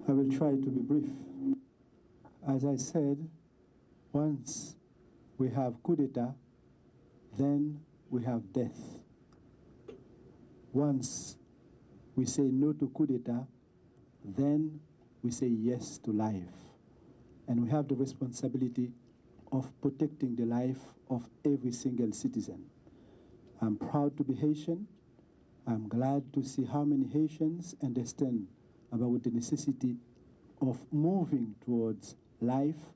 I will try to be brief. As I said, once we have coup d'etat, then we have death. Once we say no to coup d'etat, then we say yes to life. And we have the responsibility of protecting the life of every single citizen. I'm proud to be Haitian. I'm glad to see how many Haitians understand about the necessity of moving towards life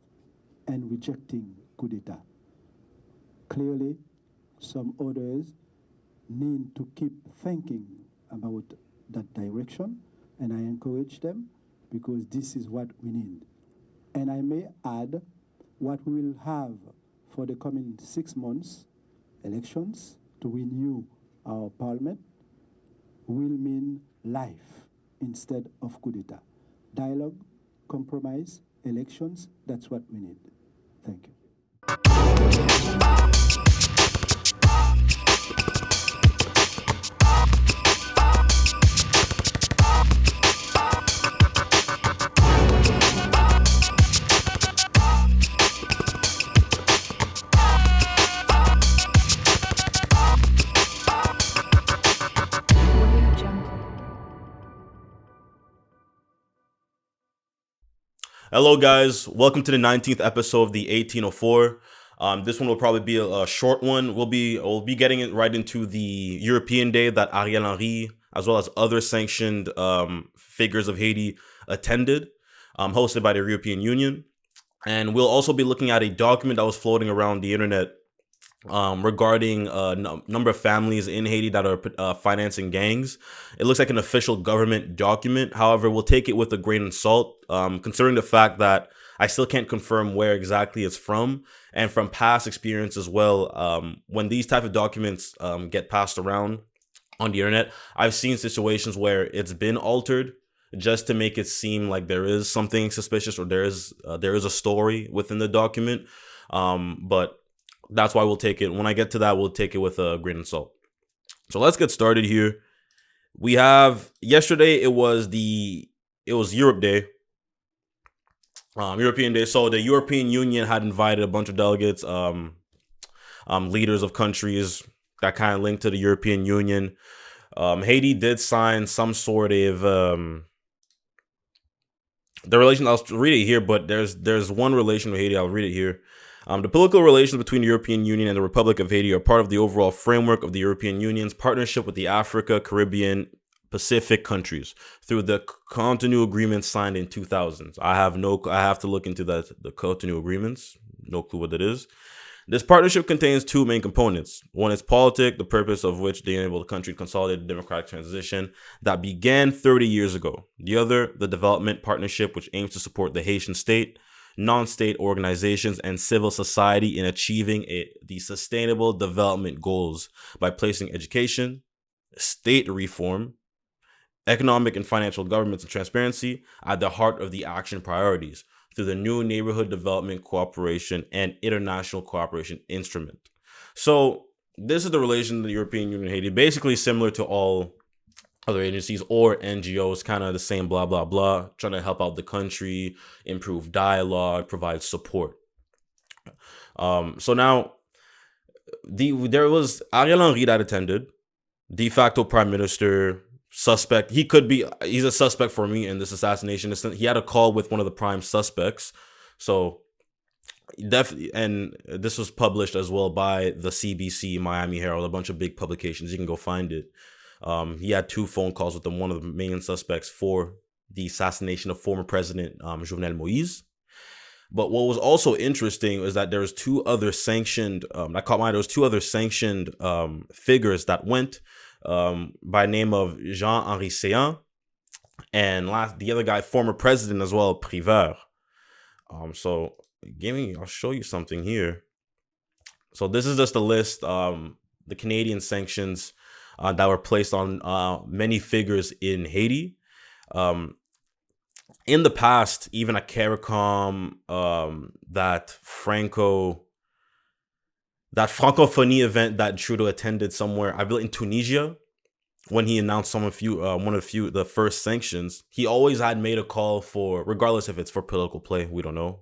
and rejecting coup d'etat. Clearly, some others need to keep thinking about that direction, and I encourage them because this is what we need. And I may add what we will have for the coming 6 months, elections to renew our parliament, will mean life instead of coup d'etat. Dialogue, compromise, elections, that's what we need. Thank you. Hello guys, welcome to the 19th episode of the 1804. This one will probably be a short one. We'll be getting it right into the European Day that Ariel Henry, as well as other sanctioned figures of Haiti, attended, hosted by the European Union. And we'll also be looking at a document that was floating around the internet regarding a number of families in Haiti that are financing gangs. It looks like an official government document. However, we'll take it with a grain of salt, considering the fact that I still can't confirm where exactly it's from. And from past experience as well, when these type of documents get passed around on the internet, I've seen situations where it's been altered just to make it seem like there is something suspicious or there is a story within the document. But that's why we'll take it. When I get to that, we'll take it with a grain of salt. So let's get started here. We have yesterday. It was Europe Day, European Day. So the European Union had invited a bunch of delegates, leaders of countries that kind of linked to the European Union. Haiti did sign some sort of the relation. I'll read it here, but there's one relation with Haiti. I'll read it here. The political relations between the European Union and the Republic of Haiti are part of the overall framework of the European Union's partnership with the Africa, Caribbean, Pacific countries through the Cotonou agreement signed in 2000. I have to look into the Cotonou agreements. No clue what it is. This partnership contains two main components. One is politic, the purpose of which they enable the country to consolidate the democratic transition that began 30 years ago. The other, the development partnership, which aims to support the Haitian state, non-state organizations, and civil society in achieving the sustainable development goals by placing education, state reform, economic and financial governance and transparency at the heart of the action priorities through the new neighborhood development cooperation and international cooperation instrument. So this is the relation of the European Union and Haiti, basically similar to all other agencies or NGOs, kind of the same blah, blah, blah, trying to help out the country, improve dialogue, provide support. So now there was Ariel Henry that attended, de facto prime minister, suspect. He's a suspect for me in this assassination. He had a call with one of the prime suspects. So definitely, and this was published as well by the CBC, Miami Herald, a bunch of big publications. You can go find it. He had two phone calls with one of the main suspects for the assassination of former president Jovenel Moïse. But what was also interesting is that there was two other sanctioned, there was two other sanctioned figures that went by name of Jean-Henri Séan, and the other guy, former president as well, Priveur. So I'll show you something here. So this is just a list, the Canadian sanctions that were placed on many figures in Haiti. In the past, even at CARICOM, that francophonie event that Trudeau attended somewhere, I believe in Tunisia, when he announced the first sanctions, he always had made a call for, regardless if it's for political play, we don't know.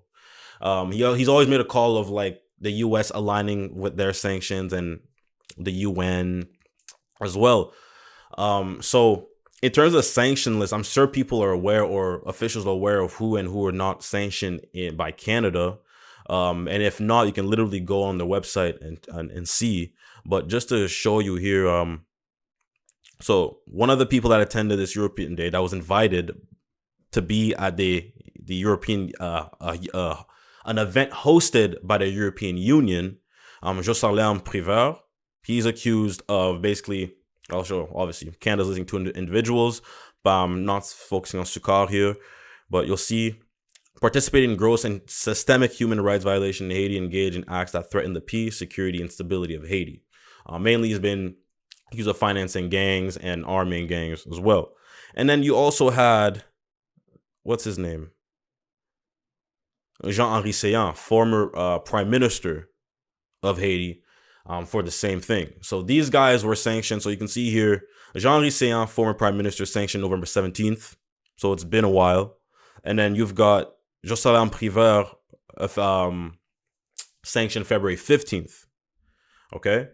He's always made a call of like the U.S. aligning with their sanctions and the UN as well. So in terms of sanction list, I'm sure people are aware, or officials are aware, of who are not sanctioned by Canada. And if not, you can literally go on their website and see. But just to show you here, so one of the people that attended this European Day, that was invited to be at the European an event hosted by the European Union, Jocelyn Prévert, he's accused of basically, I'll show, obviously, Canada's listing two individuals, but I'm not focusing on Succar here, but you'll see participating in gross and systemic human rights violation in Haiti, engaged in acts that threaten the peace, security, and stability of Haiti. Mainly, he's been accused of financing gangs and arming gangs as well. And then you also had, what's his name? Jean-Henri Séan, former Prime Minister of Haiti, for the same thing. So these guys were sanctioned. So you can see here, Jean-Henri Séan, former Prime Minister, sanctioned November 17th. So it's been a while. And then you've got Jocelyn Prévert, sanctioned February 15th. Okay.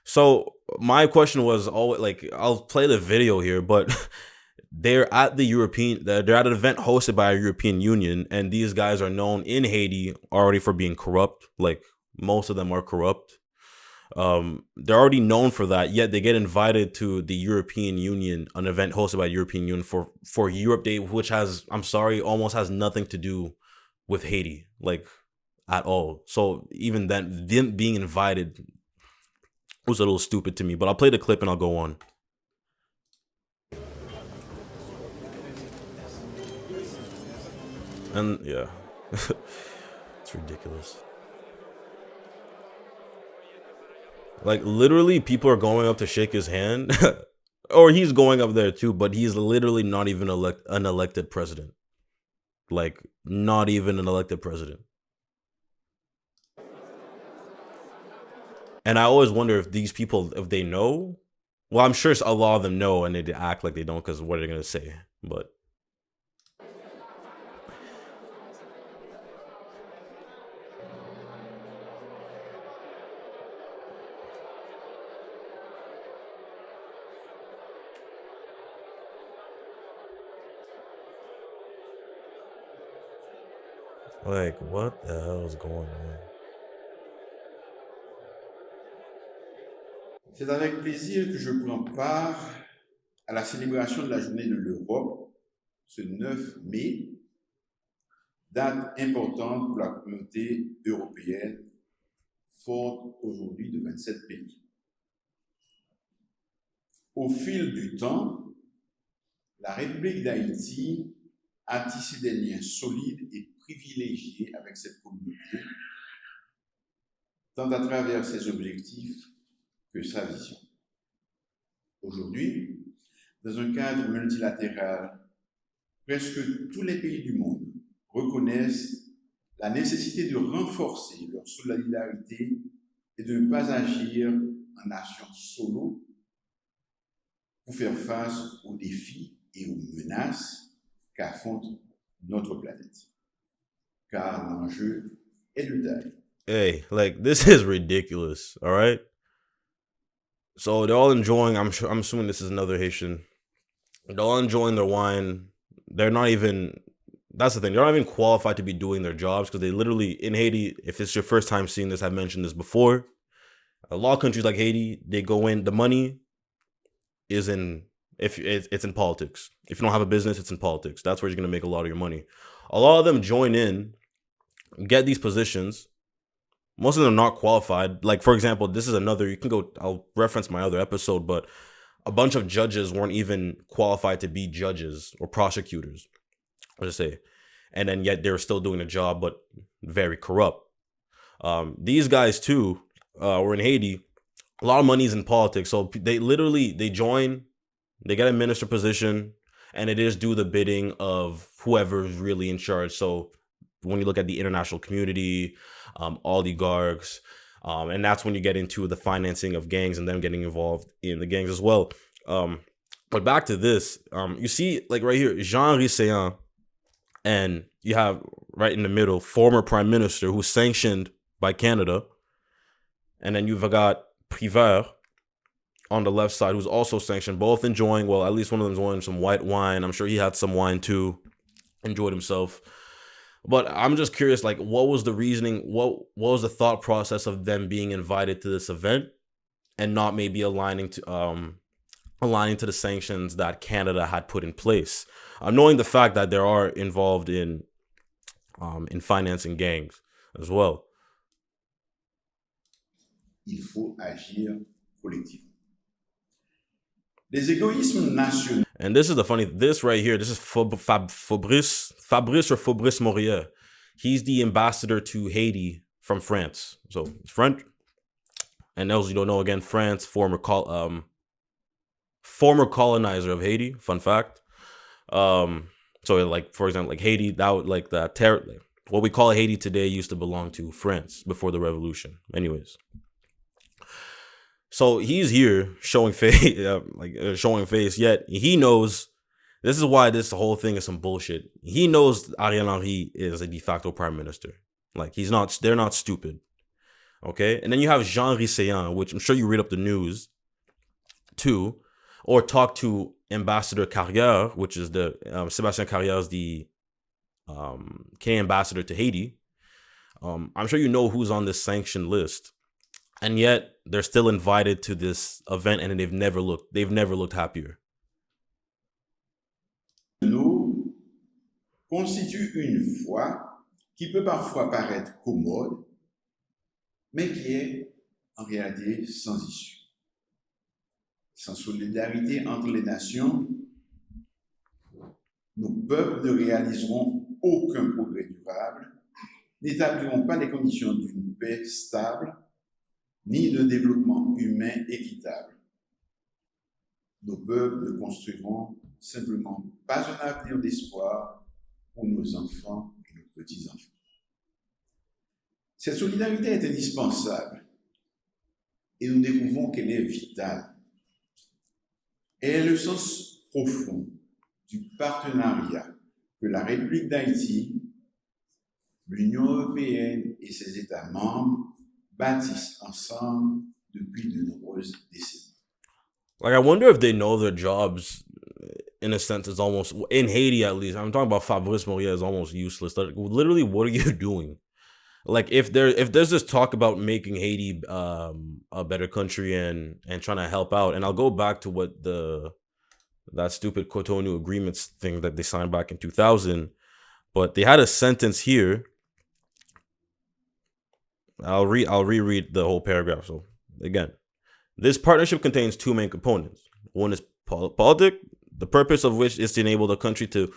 So my question was always, like, I'll play the video here, but they're at they're at an event hosted by a European Union, and these guys are known in Haiti already for being corrupt. Like, most of them are corrupt. They're already known for that, yet they get invited to the European Union, an event hosted by the European Union for Europe Day, which has, I'm sorry, almost has nothing to do with Haiti, like, at all. So even then, them being invited was a little stupid to me, but I'll play the clip and I'll go on. And yeah, it's ridiculous. Like, literally, people are going up to shake his hand, or he's going up there too, but he's literally not even an elected president. Like, not even an elected president. And I always wonder if these people, if they know. Well, I'm sure a lot of them know, and they act like they don't, because what are they going to say? But like, what the hell is going on? C'est avec plaisir que je prends part à la célébration de la Journée de l'Europe, ce 9 mai, date importante pour la communauté européenne, forte aujourd'hui de 27 pays. Au fil du temps, la République d'Haïti a tissé des liens solides et privilégiés avec cette communauté, tant à travers ses objectifs que sa vision. Aujourd'hui, dans un cadre multilatéral, presque tous les pays du monde reconnaissent la nécessité de renforcer leur solidarité et de ne pas agir en nation solo pour faire face aux défis et aux menaces qu'affronte notre planète. Car l'enjeu est de taille. Hey, like, this is ridiculous, all right? So they're all enjoying, I'm assuming this is another Haitian. They're all enjoying their wine. They're not even, that's the thing, they're not even qualified to be doing their jobs, because they literally, in Haiti, if it's your first time seeing this, I've mentioned this before, a lot of countries like Haiti, they go in, the money is in, if it's in politics. If you don't have a business, it's in politics. That's where you're going to make a lot of your money. A lot of them join in, get these positions. Most of them are not qualified. Like, for example, this is another, you can go, I'll reference my other episode, but a bunch of judges weren't even qualified to be judges or prosecutors, let's say. And then yet they were still doing the job, but very corrupt. These guys too were in Haiti. A lot of money is in politics. So they join, they get a minister position, and it is do the bidding of whoever's really in charge. So when you look at the international community, oligarchs, and that's when you get into the financing of gangs and them getting involved in the gangs as well. But back to this, you see, like right here, Jean Risséan, and you have right in the middle, former prime minister who's sanctioned by Canada, and then you've got Privert on the left side who's also sanctioned, both enjoying, well, at least one of them's enjoying some white wine. I'm sure he had some wine too, enjoyed himself. But I'm just curious, like, what was the reasoning? What was the thought process of them being invited to this event and not maybe aligning to the sanctions that Canada had put in place, knowing the fact that they are involved in financing gangs as well. Il faut agir collectivement. Les égoïsmes nationaux. And this is the funny, this right here, this is Fabrice Morier. He's the ambassador to Haiti from France. So French. And those you don't know, again, France, former colonizer of Haiti. Fun fact. So like, for example, like Haiti, that would like that what we call Haiti today used to belong to France before the revolution. Anyways. So he's here showing face, yet he knows, this is why this whole thing is some bullshit. He knows Ariel Henry is a de facto prime minister. Like they're not stupid. Okay. And then you have Jean Risséan, which I'm sure you read up the news too, or talk to Ambassador Carrière, which is the, Sébastien Carrière is the Canadian ambassador to Haiti. I'm sure you know who's on this sanctioned list. And yet they're still invited to this event, and they've never looked happier. Nous constitue une foi qui peut parfois paraître commode, mais qui est en réalité sans issue. Sans solidarité entre les nations, nos peuples ne réaliseront aucun progrès durable, n'établiront pas les conditions d'une paix stable, ni de développement humain équitable. Nos peuples ne construiront simplement pas un avenir d'espoir pour nos enfants et nos petits-enfants. Cette solidarité est indispensable et nous découvrons qu'elle est vitale. Elle est le sens profond du partenariat que la République d'Haïti, l'Union européenne et ses États membres bâtissent ensemble depuis de nombreuses décennies. Like, I wonder if they know their jobs, in a sense, is almost, in Haiti at least, I'm talking about Fabrice Morier, is almost useless. Like, literally, what are you doing? Like, if there's this talk about making Haiti a better country and trying to help out, and I'll go back to what that stupid Cotonou agreements thing that they signed back in 2000, but they had a sentence here. I'll reread the whole paragraph. So again, this partnership contains two main components. One is politic, the purpose of which is to enable the country to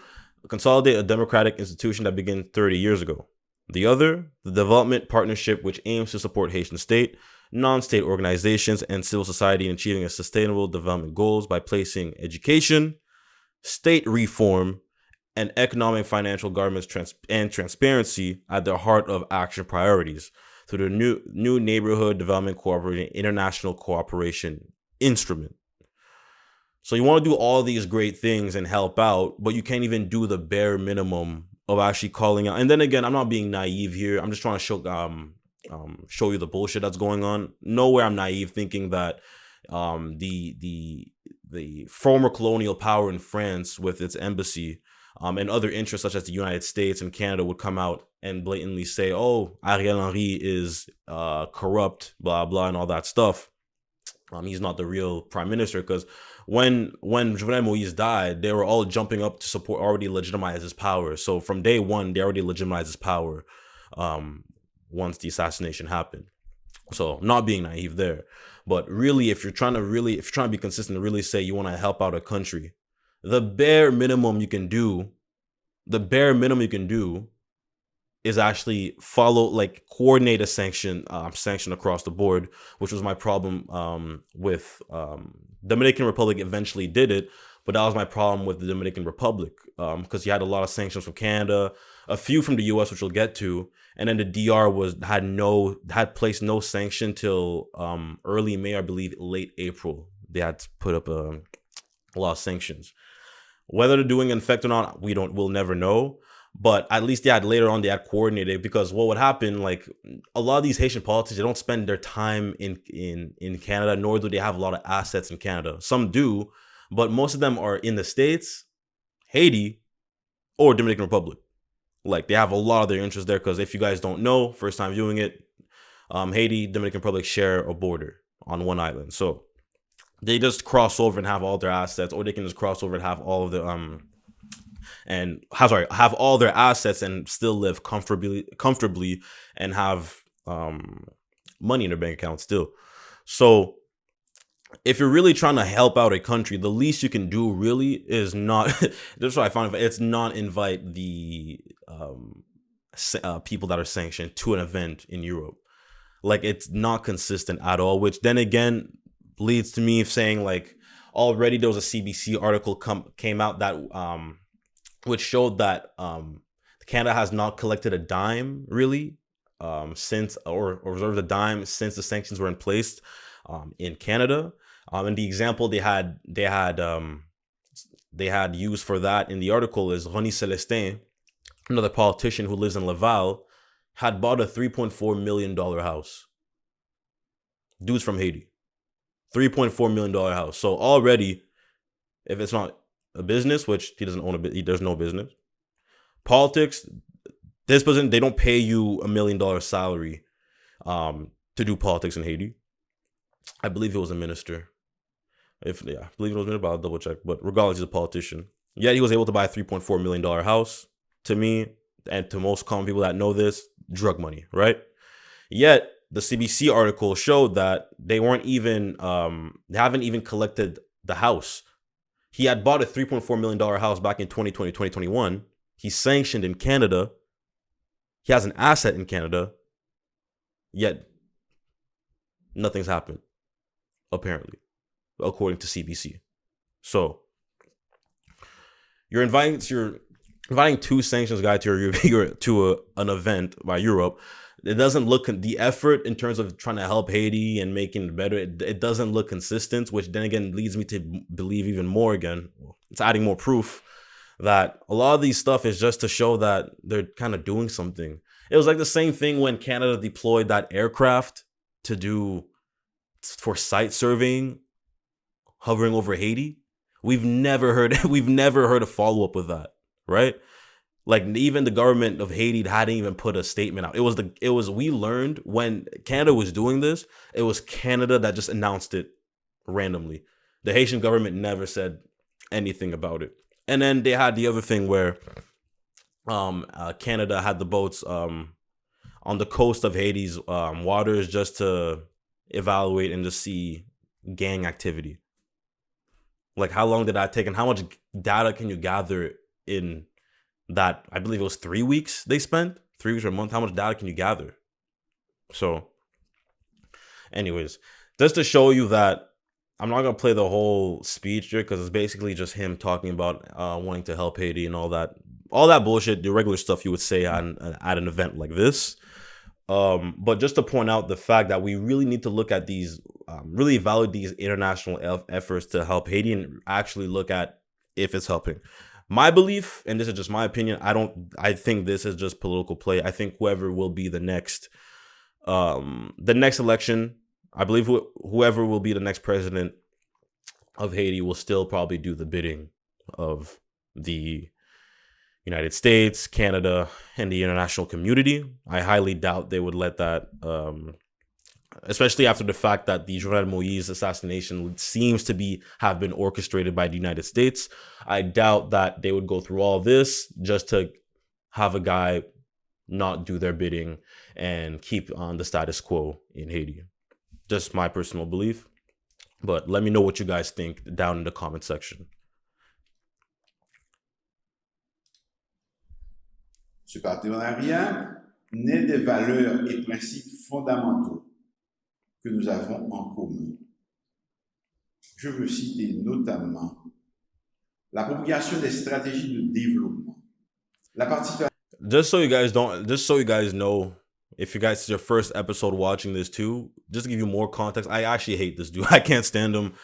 consolidate a democratic institution that began 30 years ago. The other, the development partnership, which aims to support Haitian state, non-state organizations, and civil society in achieving a sustainable development goals by placing education, state reform, and economic financial governance and transparency at the heart of action priorities through the new neighborhood development cooperation international cooperation instrument. So you want to do all these great things and help out, but you can't even do the bare minimum of actually calling out. And then again, I'm not being naive here. I'm just trying to show you the bullshit that's going on. Nowhere I'm naive thinking that the former colonial power in France with its embassy and other interests such as the United States and Canada would come out and blatantly say, oh, Ariel Henry is corrupt, blah, blah, and all that stuff. He's not the real prime minister, because when Journée Moïse died, they were all jumping up to support, already legitimize his power. So from day one, they already legitimized his power once the assassination happened. So not being naive there. But really, if you're trying to be consistent and really say you want to help out a country, the bare minimum you can do is actually coordinate a sanction across the board, which was my problem with Dominican Republic eventually did it, but that was my problem with the Dominican Republic because you had a lot of sanctions from Canada, a few from the US, which we'll get to, and then the DR had placed no sanction till early May, I believe, late April. They had to put up a lot of sanctions. Whether they're doing in effect or not, we'll never know. But at least later on they had coordinated, because what would happen, like a lot of these Haitian politicians, they don't spend their time in Canada, nor do they have a lot of assets in Canada. Some do, but most of them are in the States, Haiti, or Dominican Republic. Like they have a lot of their interests there, because if you guys don't know, first time viewing it, Haiti, Dominican Republic share a border on one island. So they just cross over and have all their assets, or they can just cross over and have all of the have all their assets and still live comfortably and have money in their bank account still. So if you're really trying to help out a country, the least you can do really is not that's what I found, it's not invite the people that are sanctioned to an event in Europe. Like it's not consistent at all, which then again leads to me saying, like, already there was a CBC article came out that which showed that Canada has not collected a dime really since or reserved a dime since the sanctions were in place in Canada. And the example they had used for that in the article is Ronnie Celestin, another politician who lives in Laval, had bought a $3.4 million house. Dude's from Haiti. $3.4 million house. So already, if it's not a business, which he doesn't own there's no business. Politics, this person, they don't pay you $1 million salary to do politics in Haiti. I believe it was a minister. I believe it was a minister, but I'll double check. But regardless, he's a politician. Yet he was able to buy a $3.4 million house. To me, and to most common people that know this, drug money, right? Yet the CBC article showed that they weren't even, they haven't even collected the house. He had bought a $3.4 million house back in 2020, 2021. He's sanctioned in Canada. He has an asset in Canada. Yet nothing's happened, apparently, according to CBC. So you're inviting two sanctions guys to an event by Europe. It doesn't look, the effort in terms of trying to help Haiti and making it better, it doesn't look consistent, which then again leads me to believe even more again. It's adding more proof that a lot of these stuff is just to show that they're kind of doing something. It was like the same thing when Canada deployed that aircraft for site surveying, hovering over Haiti. We've never heard a follow up with that, right? Like even the government of Haiti hadn't even put a statement out. We learned when Canada was doing this, it was Canada that just announced it randomly. The Haitian government never said anything about it. And then they had the other thing where Canada had the boats on the coast of Haiti's waters just to evaluate and to see gang activity. Like how long did that take and how much data can you gather in that? I believe it was 3 weeks they spent, 3 weeks or a month. How much data can you gather? So anyways, just to show you that I'm not going to play the whole speech here because it's basically just him talking about wanting to help Haiti and all that bullshit, the regular stuff you would say at an event like this. But just to point out the fact that we really need to look at these, really evaluate these international efforts to help Haiti and actually look at if it's helping. My belief, and this is just my opinion, I think this is just political play. I think whoever will be the next election, I believe whoever will be the next president of Haiti will still probably do the bidding of the United States, Canada, and the international community. I highly doubt they would let that, especially after the fact that the Journée Moïse assassination seems to have been orchestrated by the United States. I doubt that they would go through all this just to have a guy not do their bidding and keep on the status quo in Haiti. Just my personal belief. But let me know what you guys think down in the comment section. Ce partenariat naît des valeurs et principes fondamentaux que nous avons en commun. Je veux citer notamment la propagation des stratégies de développement, la participation. Just so you guys know, if you guys is your first episode watching this too, just to give you more context, I actually hate this dude. I can't stand him,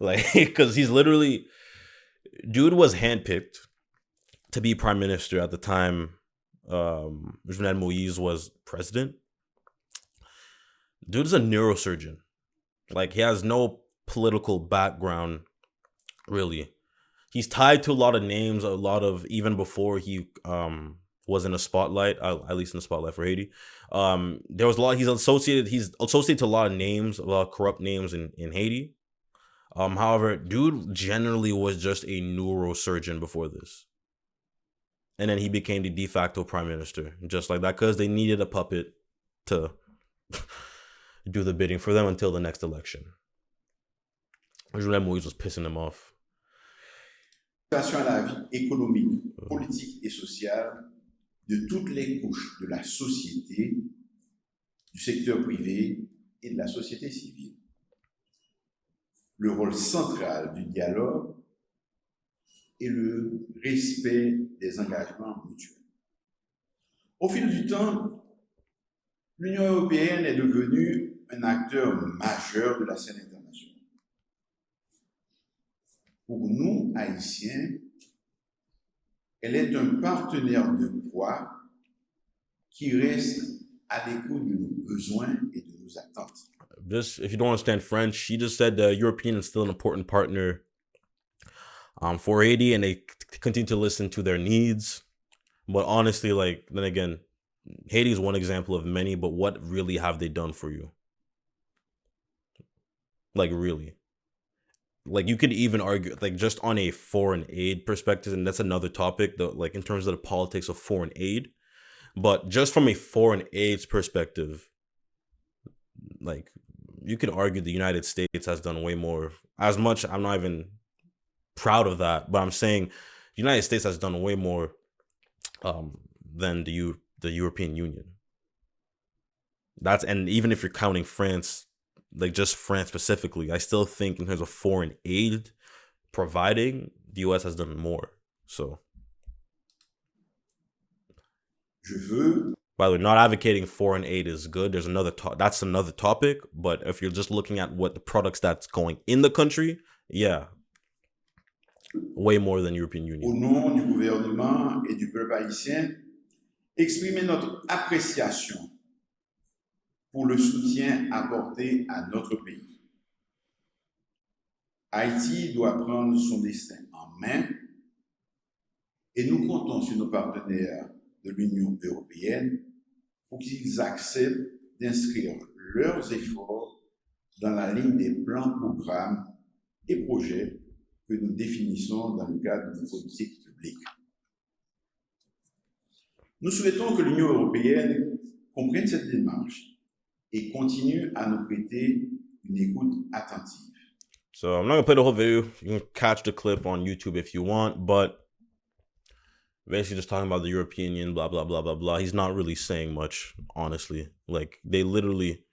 like, because he's literally, Dude was handpicked to be prime minister at the time Jovenel Moïse was president. Dude is a neurosurgeon. Like, he has no political background, really. He's tied to a lot of names, even before he was in a spotlight, at least in the spotlight for Haiti. There was a lot, he's associated to a lot of names, a lot of corrupt names in Haiti. However, dude generally was just a neurosurgeon before this. And then he became the de facto prime minister, just like that, because they needed a puppet to do the bidding for them until the next election. Journée Moïse was pissing him off. À la vie économique, politique et sociale de toutes les couches de la société, du secteur privé et de la société civile. Le rôle central du dialogue et le respect des engagements mutuels. Au fil du temps, l'Union européenne est devenue un acteur majeur de la scène internationale. Pour nous, Haïtiens, elle est un partenaire de poids qui reste à l'écoute de nos besoins et de nos attentes. Just, if you don't understand French, she just said the European is still an important partner for Haiti, and they continue to listen to their needs. But honestly, like, then again, Haiti is one example of many, but what really have they done for you? Like, really? Like, you could even argue, like, just on a foreign aid perspective, and that's another topic, though, like, in terms of the politics of foreign aid. But just from a foreign aid's perspective, like, you could argue the United States has done way more. As much, I'm not even proud of that, but I'm saying the United States has done way more than the European Union. And even if you're counting France, like just France specifically, I still think in terms of foreign aid providing, the US has done more. So, by the way, not advocating foreign aid is good. There's that's another topic. But if you're just looking at what the products that's going in the country, yeah, way more than European Union. Au nom du gouvernement et du peuple haïtien, exprimer notre appréciation pour le soutien apporté à notre pays. Haïti doit prendre son destin en main et nous comptons sur nos partenaires de l'Union européenne pour qu'ils acceptent d'inscrire leurs efforts dans la ligne des plans, programmes et projets que nous définissons dans le cadre de nos politiques publiques. Nous souhaitons que l'Union européenne comprenne cette démarche et continue à nous prêter une écoute attentive. So I'm not gonna play the whole video. You can catch the clip on YouTube if you want, but basically just talking about the European Union, blah, blah, blah, blah, blah. He's not really saying much, honestly. Like, they literally,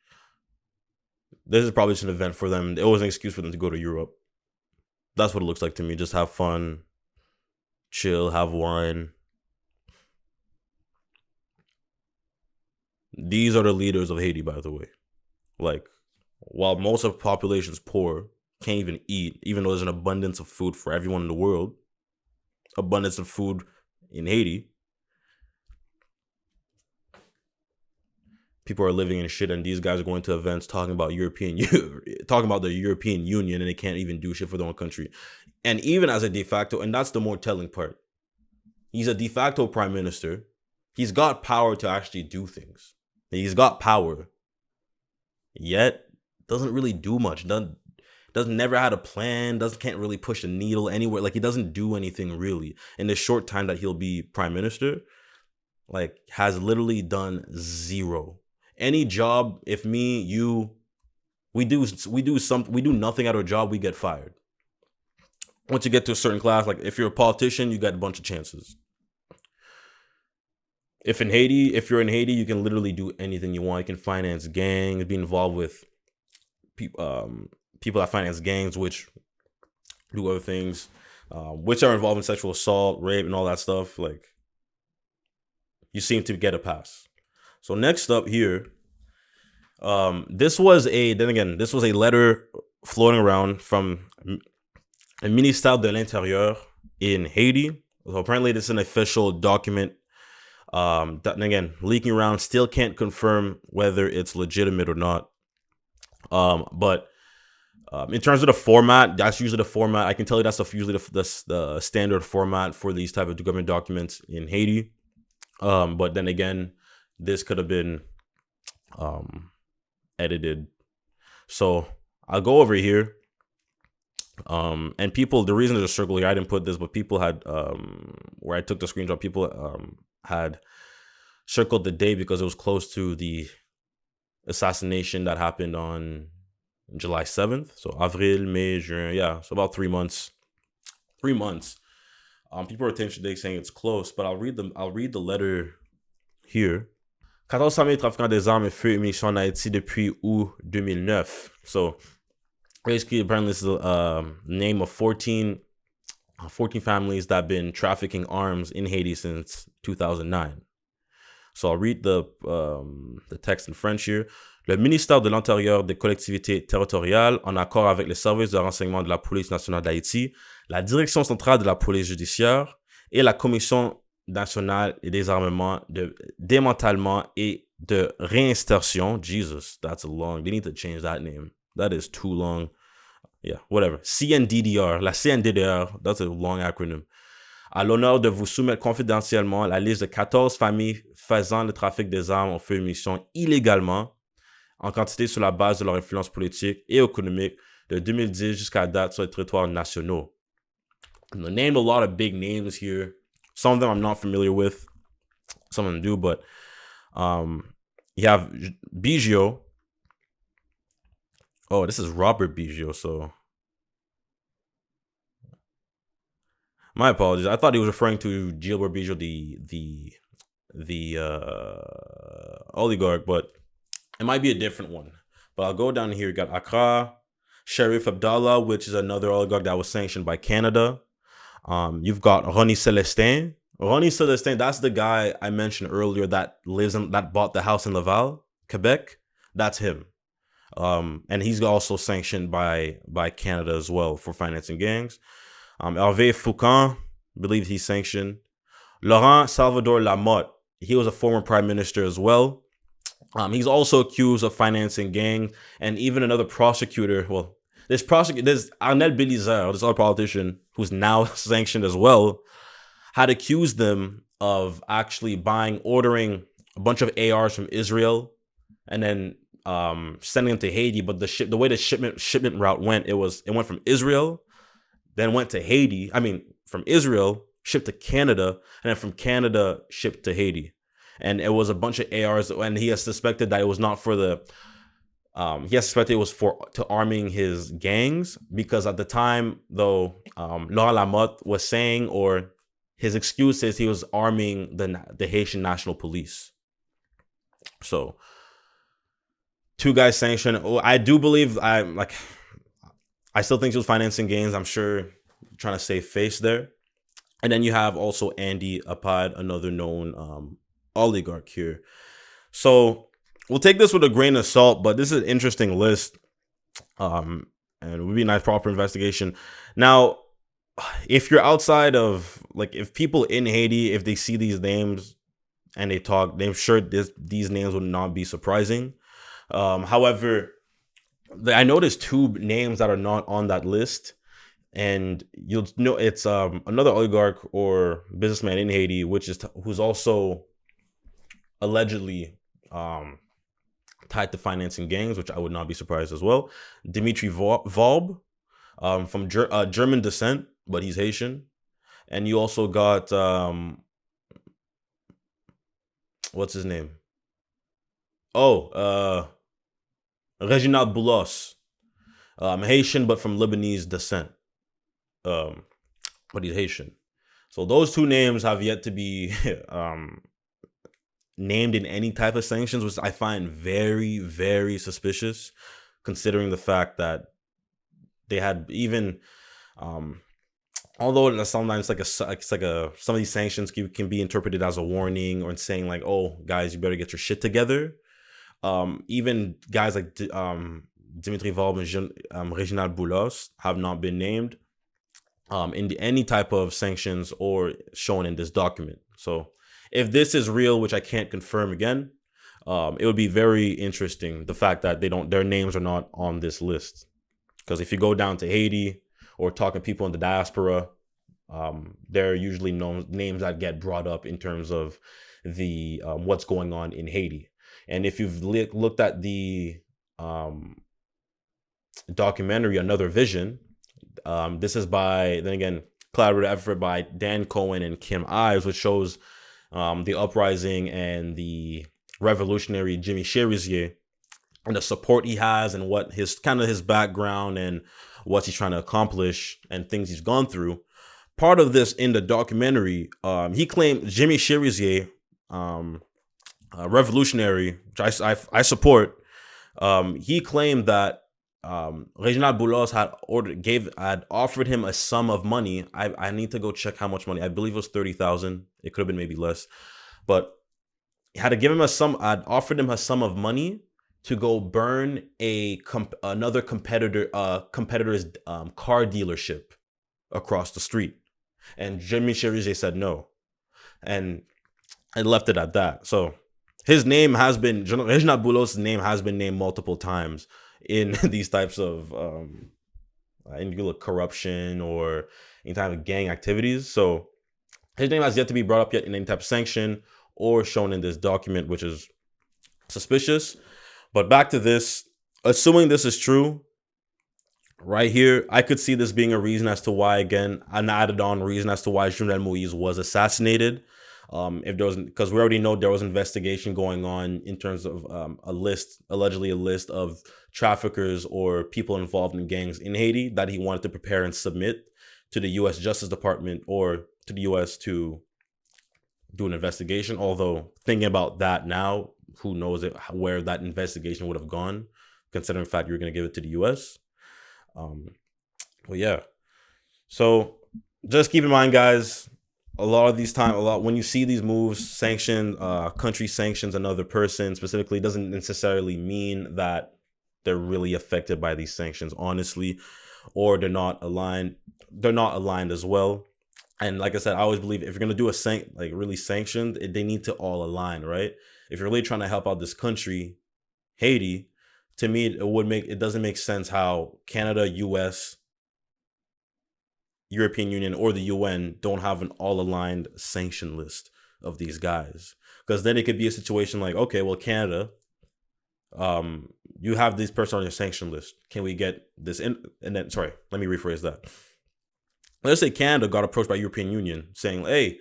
this is probably just an event for them. It was an excuse for them to go to Europe. That's what it looks like to me. Just have fun, chill, have wine. These are the leaders of Haiti, by the way. Like, while most of the population is poor, can't even eat, even though there's an abundance of food for everyone in the world, abundance of food in Haiti, people are living in shit, and these guys are going to events talking about the European Union, and they can't even do shit for their own country. And even as a de facto, and that's the more telling part, he's a de facto prime minister. He's got power to actually do things. He's got power, yet doesn't really do much. Doesn't never had a plan. Can't really push a needle anywhere. Like, he doesn't do anything really in the short time that he'll be prime minister. Like, has literally done zero. Any job, if me, you, we do nothing at our job, we get fired. Once you get to a certain class, like if you're a politician, you got a bunch of chances. If you're in Haiti, you can literally do anything you want. You can finance gangs, be involved with people that finance gangs, which do other things, which are involved in sexual assault, rape, and all that stuff. Like, you seem to get a pass. So next up here, this was a letter floating around from the Ministère de l'Intérieur in Haiti. So apparently this is an official document that, again, leaking around, still can't confirm whether it's legitimate or not. But in terms of the format, that's usually the format. I can tell you that's usually the standard format for these type of government documents in Haiti. But then again, this could have been edited. So I'll go over here. And people, the reason there's a circle here, I didn't put this, but people had, where I took the screenshot, people had circled the day because it was close to the assassination that happened on July 7th. So Avril, May, Juin, yeah. So about 3 months. 3 months. People are attention saying it's close, but I'll read the letter here. 1400 000 trafiquants des armes et feux et munitions en Haïti depuis août 2009. So basically, apparently this is the name of 14 families that have been trafficking arms in Haiti since 2009. So I'll read the text in French here. Le ministère de l'Intérieur des collectivités territoriales, en accord avec les services de renseignement de la police nationale d'Haïti, la direction centrale de la police judiciaire et la commission nationale et des armements de démantèlement et de réinsertion. Jesus, that's a long. They need to change that name. That is too long. Yeah, whatever. CNDDR, la CNDDR, that's a long acronym. À l'honneur de vous soumettre confidentiellement la liste de 14 familles faisant le trafic des armes, en feu et munitions illégalement, en quantité sur la base de leur influence politique et économique de 2010 jusqu'à date sur les territoires nationaux. And I named a lot of big names here. Some of them I'm not familiar with. Some of them do, but you have Biggio. Oh, this is Robert Biggio, so my apologies. I thought he was referring to Gilbert Biggio, the oligarch, but it might be a different one. But I'll go down here. You got Accra, Sheriff Abdallah, which is another oligarch that was sanctioned by Canada. You've got Ronnie Celestin. Ronnie Celestin, that's the guy I mentioned earlier that bought the house in Laval, Quebec. That's him. And he's also sanctioned by Canada as well for financing gangs. Hervé Foucan, believe he's sanctioned. Laurent Salvador Lamotte, he was a former prime minister as well. He's also accused of financing gangs, and even another prosecutor. Well, there's Arnel Belizer, this other politician who's now sanctioned as well, had accused them of actually ordering a bunch of ARs from Israel, and then sending them to Haiti. But the way the shipment route went, it went from Israel, then went to Haiti. I mean, from Israel, shipped to Canada, and then from Canada, shipped to Haiti. And it was a bunch of ARs, and he has suspected that it was not for the, he has suspected it was to arming his gangs, because at the time, though, Laurent Lamotte was saying, or his excuse is he was arming the Haitian National Police. So, 2 guys sanctioned. I do believe, I still think he was financing gangs. I'm sure trying to save face there. And then you have also Andy Apad, another known oligarch here. So we'll take this with a grain of salt, but this is an interesting list. And it would be a nice proper investigation. Now, if you're outside of, if people in Haiti, if they see these names and they talk, they're sure these names would not be surprising. However, I noticed 2 names that are not on that list, and you'll know it's another oligarch or businessman in Haiti, who's also allegedly tied to financing gangs, which I would not be surprised as well. Dimitri Valb, from German descent, but he's Haitian. And you also got, what's his name? Reginald Boulos, Haitian, but from Lebanese descent. But he's Haitian. So those 2 names have yet to be named in any type of sanctions, which I find very, very suspicious, considering the fact that they had even, although sometimes some of these sanctions can be interpreted as a warning, or saying oh, guys, you better get your shit together. Even guys like Dimitri Valb and Reginald Boulos have not been named. in any type of sanctions or shown in this document. So if this is real, which I can't confirm again, it would be very interesting, the fact that their names are not on this list. Because if you go down to Haiti or talking to people in the diaspora, there are usually names that get brought up in terms of the what's going on in Haiti. And if you've looked at the documentary Another Vision, this is by, then again, collaborative effort by Dan Cohen and Kim Ives, which shows the uprising and the revolutionary Jimmy Cherizier and the support he has and what his background and what he's trying to accomplish and things he's gone through. Part of this in the documentary, he claimed Jimmy Cherizier, revolutionary, which I support. He claimed that Reginald Boulos had offered him a sum of money. I need to go check how much money. I believe it was 30,000. It could have been maybe less, but he had to give him I'd offered him a sum of money to go burn another competitor's car dealership across the street, and Jimmy Cherizier said no, and I left it at that. So his name has been, Reginald Boulos' name has been named multiple times in these types of corruption or any type of gang activities. So his name has yet to be brought up yet in any type of sanction or shown in this document, which is suspicious. But back to this, assuming this is true, right here, I could see this being a reason as to why, again, an added on reason as to why Journée Moïse was assassinated. If there was, because we already know there was investigation going on in terms of allegedly a list of traffickers or people involved in gangs in Haiti that he wanted to prepare and submit to the U.S. Justice Department or to the U.S. to do an investigation. Although thinking about that now, who knows where that investigation would have gone, considering the fact you're going to give it to the U.S. Well, yeah. So just keep in mind, guys, when you see these moves, country sanctions another person specifically, doesn't necessarily mean that they're really affected by these sanctions, honestly, or they're not aligned. They're not aligned as well. And like I said, I always believe if you're gonna do a really sanctioned, they need to all align, right? If you're really trying to help out this country, Haiti, to me, it doesn't make sense how Canada, US, European Union, or the UN don't have an all-aligned sanction list of these guys. Because then it could be a situation like, okay, well, Canada, you have this person on your sanction list. Can we get this in? And then, sorry, let me rephrase that. Let's say Canada got approached by European Union saying, hey,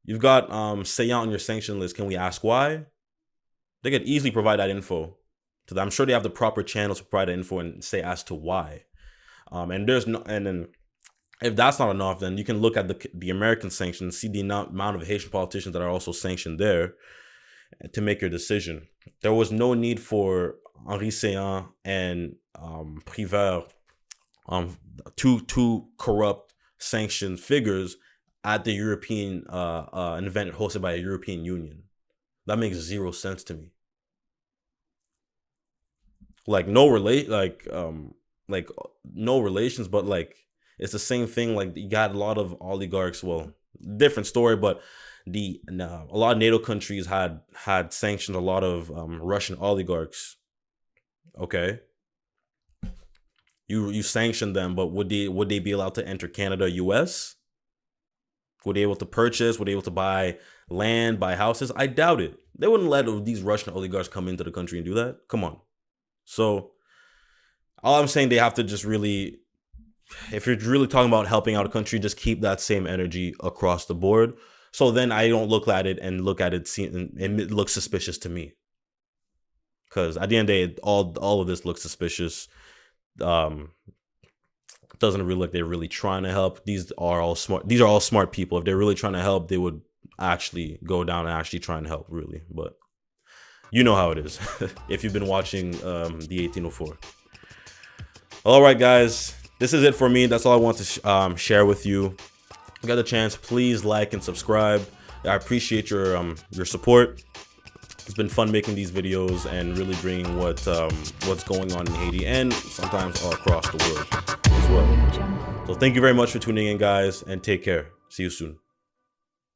you've got Sayan on your sanction list. Can we ask why? They could easily provide that info to them. I'm sure they have the proper channels to provide that info and say as to why. And then if that's not enough, then you can look at the American sanctions, see the amount of Haitian politicians that are also sanctioned there to make your decision. There was no need for Henri Sayan and Privert, two corrupt sanctioned figures at the European an event hosted by a European Union. That makes zero sense to me. No relations, but it's the same thing. Like, you got a lot of oligarchs. Well, different story, but a lot of NATO countries had sanctioned a lot of Russian oligarchs. Okay, you sanctioned them, but would they be allowed to enter Canada, US? Were they able to purchase? Were they able to buy land, buy houses? I doubt it. They wouldn't let these Russian oligarchs come into the country and do that. Come on. So all I'm saying, they have to just really, if you're really talking about helping out a country, just keep that same energy across the board. So then I don't look at it and it looks suspicious to me. Because at the end of the day, all of this looks suspicious. Doesn't really look they're really trying to help. These are all smart people. If they're really trying to help, they would actually go down and actually try and help, really. But you know how it is if you've been watching the 1804. All right, guys, this is it for me. That's all I want to share with you. If you got the chance, please like and subscribe. I appreciate your support. It's been fun making these videos and really bringing what's going on in Haiti and sometimes all across the world as well. So thank you very much for tuning in, guys, and take care. See you soon.